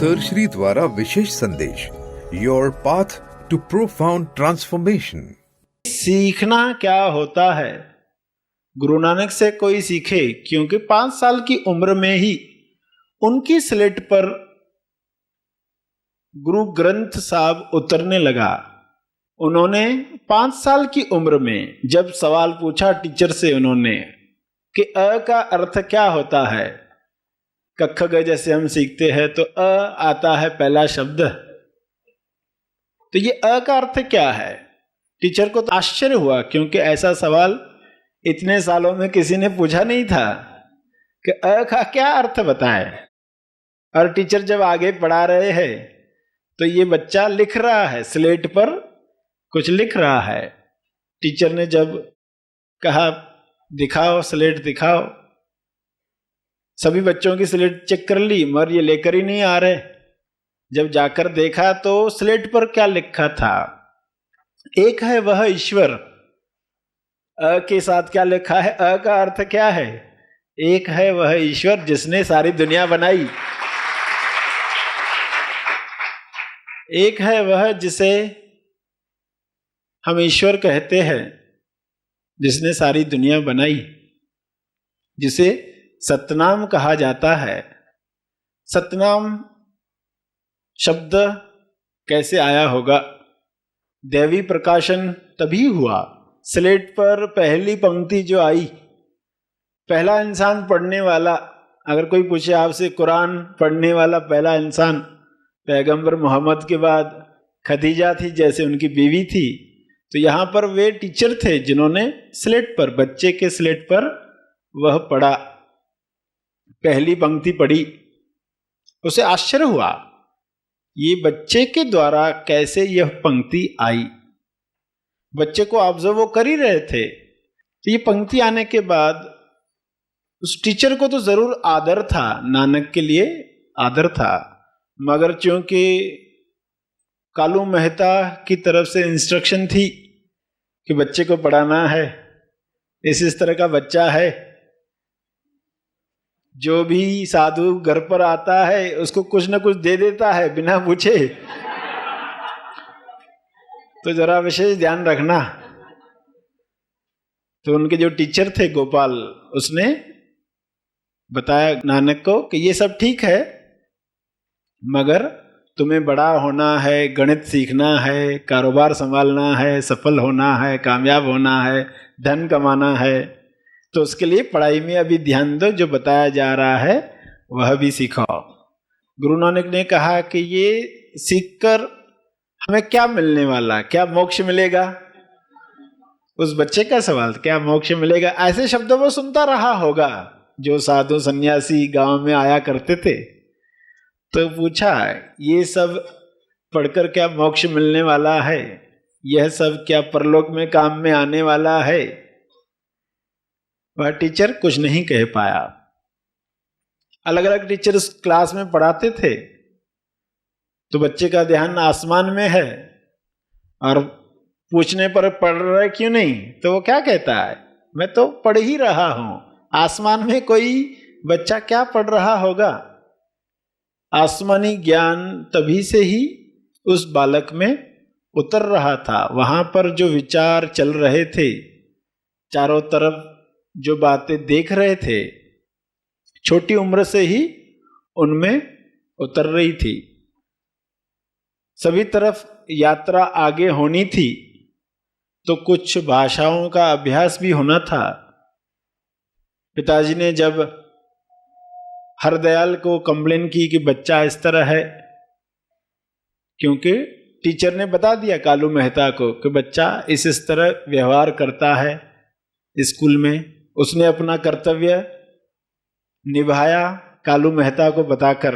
Sir Shri द्वारा विशेष संदेश, your path to profound transformation. सीखना क्या होता है? गुरु नानक से कोई सीखे, क्योंकि 5 साल की उम्र में ही उनकी स्लेट पर गुरु ग्रंथ साहब उतरने लगा। उन्होंने 5 साल की उम्र में जब सवाल पूछा टीचर से उन्होंने कि अ का अर्थ क्या होता है, कख ग जैसे हम सीखते हैं तो अ आता है पहला शब्द, तो ये अ का अर्थ क्या है? टीचर को तो आश्चर्य हुआ, क्योंकि ऐसा सवाल इतने सालों में किसी ने पूछा नहीं था कि अ का क्या अर्थ बताए। और टीचर जब आगे पढ़ा रहे हैं तो ये बच्चा लिख रहा है, स्लेट पर कुछ लिख रहा है। टीचर ने जब कहा दिखाओ स्लेट दिखाओ, सभी बच्चों की स्लेट चेक कर ली, मगर ये लेकर ही नहीं आ रहे। जब जाकर देखा तो स्लेट पर क्या लिखा था, एक है वह ईश्वर। अ के साथ क्या लिखा है? अ का अर्थ क्या है? एक है वह ईश्वर जिसने सारी दुनिया बनाई। एक है वह जिसे हम ईश्वर कहते हैं, जिसने सारी दुनिया बनाई, जिसे सतनाम कहा जाता है। सतनाम शब्द कैसे आया होगा? दैवी प्रकाशन तभी हुआ। स्लेट पर पहली पंक्ति जो आई, पहला इंसान पढ़ने वाला, अगर कोई पूछे आपसे कुरान पढ़ने वाला पहला इंसान पैगंबर मोहम्मद के बाद खदीजा थी, जैसे उनकी बीवी थी, तो यहाँ पर वे टीचर थे जिन्होंने स्लेट पर, बच्चे के स्लेट पर वह पढ़ा, पहली पंक्ति पढ़ी। उसे आश्चर्य हुआ, ये बच्चे के द्वारा कैसे यह पंक्ति आई। बच्चे को ऑब्जर्व वो कर ही रहे थे, तो ये पंक्ति आने के बाद उस टीचर को तो जरूर आदर था, नानक के लिए आदर था, मगर चूंकि कालू मेहता की तरफ से इंस्ट्रक्शन थी कि बच्चे को पढ़ाना है, इस तरह का बच्चा है, जो भी साधु घर पर आता है उसको कुछ ना कुछ दे देता है बिना पूछे, तो जरा विशेष ध्यान रखना। तो उनके जो टीचर थे गोपाल, उसने बताया नानक को कि ये सब ठीक है, मगर तुम्हें बड़ा होना है, गणित सीखना है, कारोबार संभालना है, सफल होना है, कामयाब होना है, धन कमाना है, तो उसके लिए पढ़ाई में अभी ध्यान दो, जो बताया जा रहा है वह भी सीखो। गुरु नानक ने कहा कि ये सीखकर हमें क्या मिलने वाला, क्या मोक्ष मिलेगा? उस बच्चे का सवाल, क्या मोक्ष मिलेगा? ऐसे शब्दों को सुनता रहा होगा जो साधु सन्यासी गांव में आया करते थे, तो पूछा ये सब पढ़कर क्या मोक्ष मिलने वाला है? यह सब क्या परलोक में काम में आने वाला है? वह टीचर कुछ नहीं कह पाया। अलग अलग टीचर उस क्लास में पढ़ाते थे, तो बच्चे का ध्यान आसमान में है, और पूछने पर पढ़ रहा है क्यों नहीं, तो वो क्या कहता है, मैं तो पढ़ ही रहा हूं। आसमान में कोई बच्चा क्या पढ़ रहा होगा? आसमानी ज्ञान तभी से ही उस बालक में उतर रहा था। वहां पर जो विचार चल रहे थे, चारों तरफ जो बातें देख रहे थे, छोटी उम्र से ही उनमें उतर रही थी। सभी तरफ यात्रा आगे होनी थी, तो कुछ भाषाओं का अभ्यास भी होना था। पिताजी ने जब हरदयाल को कंप्लेन की कि बच्चा इस तरह है, क्योंकि टीचर ने बता दिया कालू मेहता को कि बच्चा इस तरह व्यवहार करता है स्कूल में, उसने अपना कर्तव्य निभाया कालू मेहता को बताकर।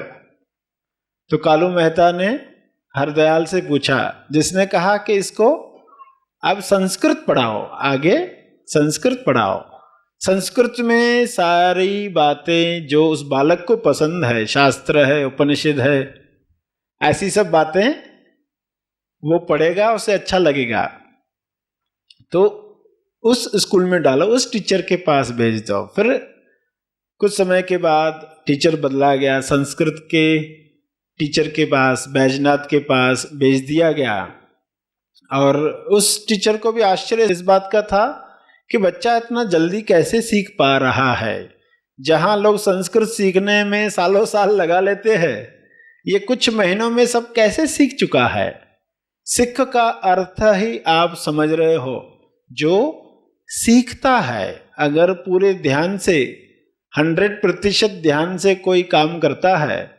तो कालू मेहता ने हरदयाल से पूछा, जिसने कहा कि इसको अब संस्कृत पढ़ाओ, आगे संस्कृत पढ़ाओ। संस्कृत में सारी बातें जो उस बालक को पसंद है, शास्त्र है, उपनिषद है, ऐसी सब बातें वो पढ़ेगा, उसे अच्छा लगेगा। तो उस स्कूल में डालो, उस टीचर के पास भेज दो। फिर कुछ समय के बाद टीचर बदला गया, संस्कृत के टीचर के पास, बैजनाथ के पास भेज दिया गया। और उस टीचर को भी आश्चर्य इस बात का था कि बच्चा इतना जल्दी कैसे सीख पा रहा है। जहां लोग संस्कृत सीखने में सालों साल लगा लेते हैं, ये कुछ महीनों में सब कैसे सीख चुका है। सिख का अर्थ ही आप समझ रहे हो, जो सीखता है। अगर पूरे ध्यान से 100% ध्यान से कोई काम करता है,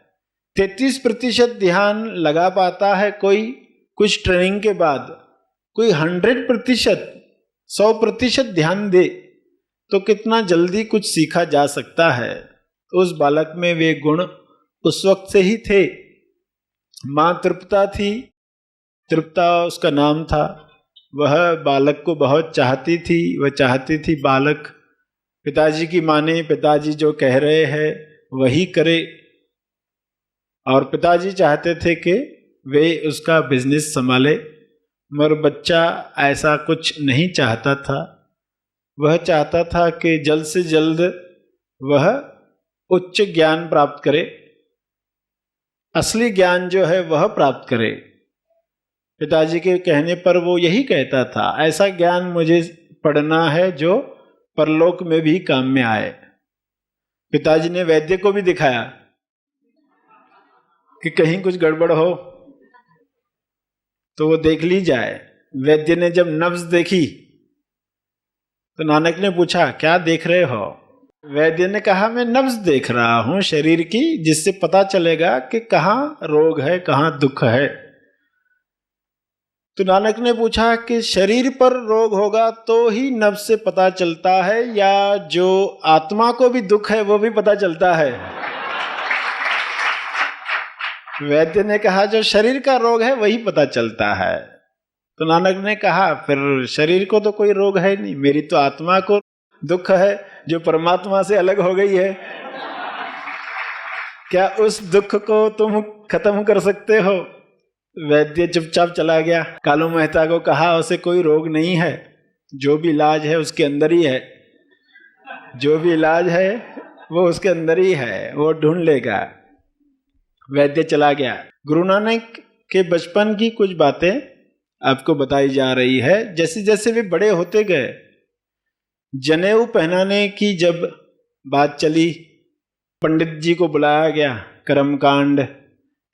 33% ध्यान लगा पाता है कोई कुछ ट्रेनिंग के बाद, कोई 100% 100% ध्यान दे तो कितना जल्दी कुछ सीखा जा सकता है। उस बालक में वे गुण उस वक्त से ही थे। मां तृप्ता थी, तृप्ता उसका नाम था। वह बालक को बहुत चाहती थी। वह चाहती थी बालक पिताजी की माने, पिताजी जो कह रहे हैं वही करे। और पिताजी चाहते थे कि वे उसका बिजनेस संभाले, मगर बच्चा ऐसा कुछ नहीं चाहता था। वह चाहता था कि जल्द से जल्द वह उच्च ज्ञान प्राप्त करे, असली ज्ञान जो है वह प्राप्त करे। पिताजी के कहने पर वो यही कहता था, ऐसा ज्ञान मुझे पढ़ना है जो परलोक में भी काम में आए। पिताजी ने वैद्य को भी दिखाया कि कहीं कुछ गड़बड़ हो तो वो देख ली जाए। वैद्य ने जब नब्ज देखी तो नानक ने पूछा, क्या देख रहे हो? वैद्य ने कहा, मैं नब्ज देख रहा हूं शरीर की, जिससे पता चलेगा कि कहाँ रोग है, कहाँ दुख है। तो नानक ने पूछा कि शरीर पर रोग होगा तो ही नब्ज से पता चलता है, या जो आत्मा को भी दुख है वो भी पता चलता है? वैद्य ने कहा, जो शरीर का रोग है वही पता चलता है। तो नानक ने कहा, फिर शरीर को तो कोई रोग है नहीं, मेरी तो आत्मा को दुख है जो परमात्मा से अलग हो गई है। क्या उस दुख को तुम खत्म कर सकते हो? वैद्य चुपचाप चला गया। कालू मेहता को कहा, उसे कोई रोग नहीं है, जो भी इलाज है उसके अंदर ही है, जो भी इलाज है वो उसके अंदर ही है, वो ढूंढ लेगा। वैद्य चला गया। गुरु नानक के बचपन की कुछ बातें आपको बताई जा रही है। जैसे जैसे वे बड़े होते गए, जनेऊ पहनाने की जब बात चली, पंडित जी को बुलाया गया, कर्मकांड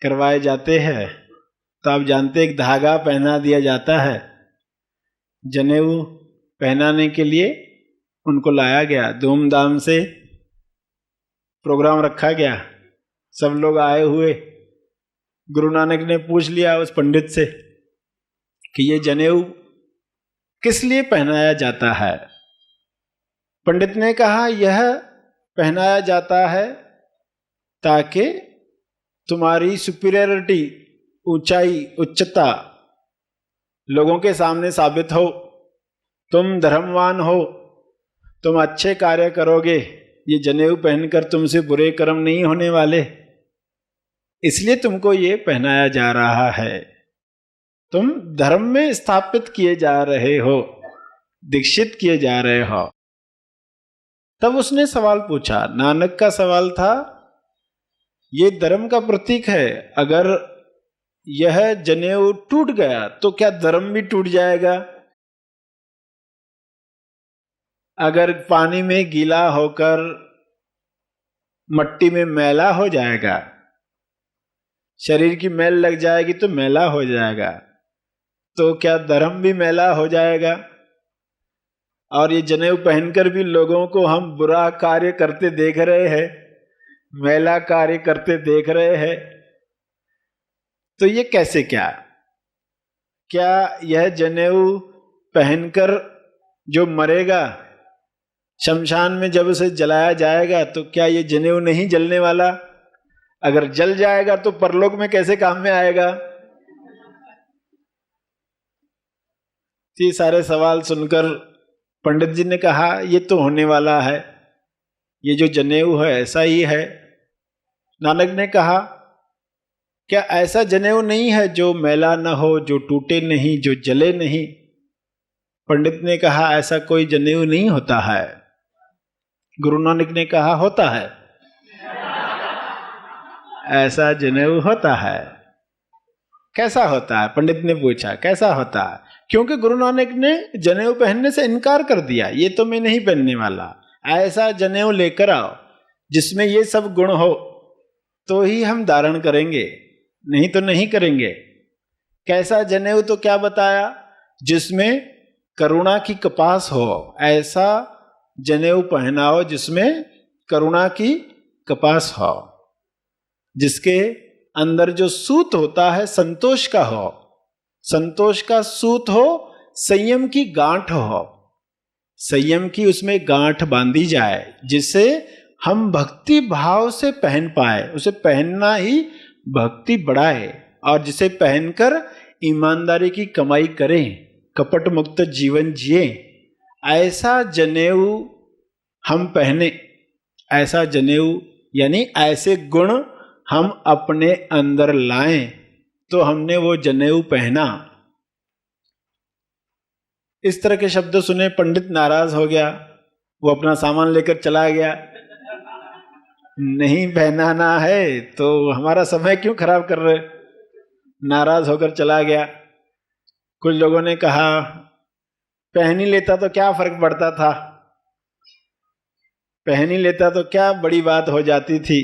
करवाए जाते हैं। तो आप जानते, एक धागा पहना दिया जाता है। जनेऊ पहनाने के लिए उनको लाया गया, धूमधाम से प्रोग्राम रखा गया, सब लोग आए हुए। गुरु नानक ने पूछ लिया उस पंडित से कि ये जनेऊ किस लिए पहनाया जाता है? पंडित ने कहा, यह पहनाया जाता है ताकि तुम्हारी सुपीरियरिटी, ऊंचाई, उच्चता लोगों के सामने साबित हो, तुम धर्मवान हो, तुम अच्छे कार्य करोगे, ये जनेऊ पहनकर तुमसे बुरे कर्म नहीं होने वाले, इसलिए तुमको ये पहनाया जा रहा है। तुम धर्म में स्थापित किए जा रहे हो, दीक्षित किए जा रहे हो। तब उसने सवाल पूछा, नानक का सवाल था, ये धर्म का प्रतीक है, अगर यह जनेऊ टूट गया तो क्या धर्म भी टूट जाएगा? अगर पानी में गीला होकर मट्टी में मैला हो जाएगा, शरीर की मैल लग जाएगी तो मैला हो जाएगा, तो क्या धर्म भी मैला हो जाएगा? और ये जनेऊ पहनकर भी लोगों को हम बुरा कार्य करते देख रहे हैं, मैला कार्य करते देख रहे हैं, तो ये कैसे? क्या यह जनेऊ पहनकर जो मरेगा, शमशान में जब उसे जलाया जाएगा, तो क्या ये जनेऊ नहीं जलने वाला? अगर जल जाएगा तो परलोक में कैसे काम में आएगा? ये सारे सवाल सुनकर पंडित जी ने कहा, ये तो होने वाला है, ये जो जनेऊ है ऐसा ही है। नानक ने कहा, क्या ऐसा जनेऊ नहीं है जो मैला न हो, जो टूटे नहीं, जो जले नहीं? पंडित ने कहा, ऐसा कोई जनेऊ नहीं होता है। गुरु नानक ने कहा, होता है। ऐसा जनेऊ होता है। कैसा होता है? पंडित ने पूछा कैसा होता है? क्योंकि गुरु नानक ने जनेऊ पहनने से इनकार कर दिया, ये तो मैं नहीं पहनने वाला। ऐसा जनेऊ लेकर आओ जिसमें ये सब गुण हो तो ही हम धारण करेंगे, नहीं तो नहीं करेंगे। कैसा जनेऊ तो क्या बताया? जिसमें करुणा की कपास हो, ऐसा जनेऊ पहनाओ जिसमें करुणा की कपास हो, जिसके अंदर जो सूत होता है संतोष का हो, संतोष का सूत हो, संयम की गांठ हो, संयम की उसमें गांठ बांधी जाए, जिसे हम भक्ति भाव से पहन पाए। उसे पहनना ही भक्ति बढ़ाए और जिसे पहनकर ईमानदारी की कमाई करें, कपट मुक्त जीवन जिए। ऐसा जनेऊ हम पहने, ऐसा जनेऊ यानी ऐसे गुण हम अपने अंदर लाएं, तो हमने वो जनेऊ पहना। इस तरह के शब्द सुने पंडित नाराज हो गया, वो अपना सामान लेकर चला गया। नहीं पहनाना है तो हमारा समय क्यों खराब कर रहे? नाराज होकर चला गया। कुछ लोगों ने कहा पहन ही लेता तो क्या फर्क पड़ता था, पहन ही लेता तो क्या बड़ी बात हो जाती थी।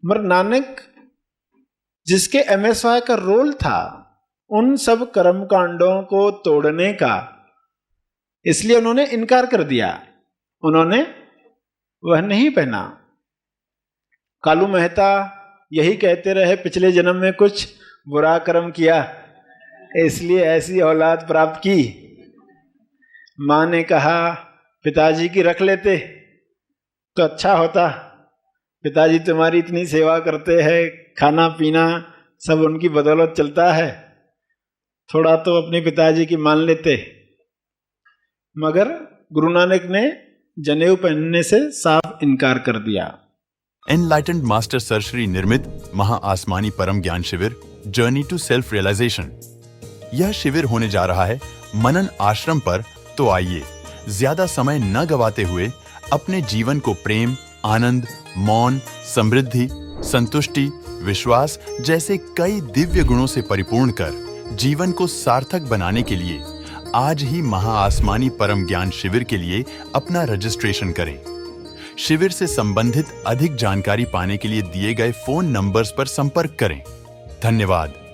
मगर नानक जिसके MSY का रोल था उन सब कर्म कांडों को तोड़ने का, इसलिए उन्होंने इनकार कर दिया, उन्होंने वह नहीं पहना। कालू मेहता यही कहते रहे पिछले जन्म में कुछ बुरा कर्म किया इसलिए ऐसी औलाद प्राप्त की। माँ ने कहा पिताजी की रख लेते तो अच्छा होता, पिताजी तुम्हारी इतनी सेवा करते हैं, खाना पीना सब उनकी बदौलत चलता है, थोड़ा तो अपने पिताजी की मान लेते। मगर गुरु नानक ने जनेऊ पहनने से साफ इनकार कर दिया। एनलाइटेंड मास्टर सर श्री निर्मित महा आसमानी परम ज्ञान शिविर जर्नी टू सेल्फ रियलाइजेशन, यह शिविर होने जा रहा है मनन आश्रम पर। तो आइए ज्यादा समय न गवाते हुए अपने जीवन को प्रेम, आनंद, मौन, समृद्धि, संतुष्टि, विश्वास जैसे कई दिव्य गुणों से परिपूर्ण कर जीवन को सार्थक बनाने के लिए आज ही महा आसमानी परम ज्ञान शिविर के लिए अपना रजिस्ट्रेशन करें। शिविर से संबंधित अधिक जानकारी पाने के लिए दिए गए फोन नंबर्स पर संपर्क करें। धन्यवाद।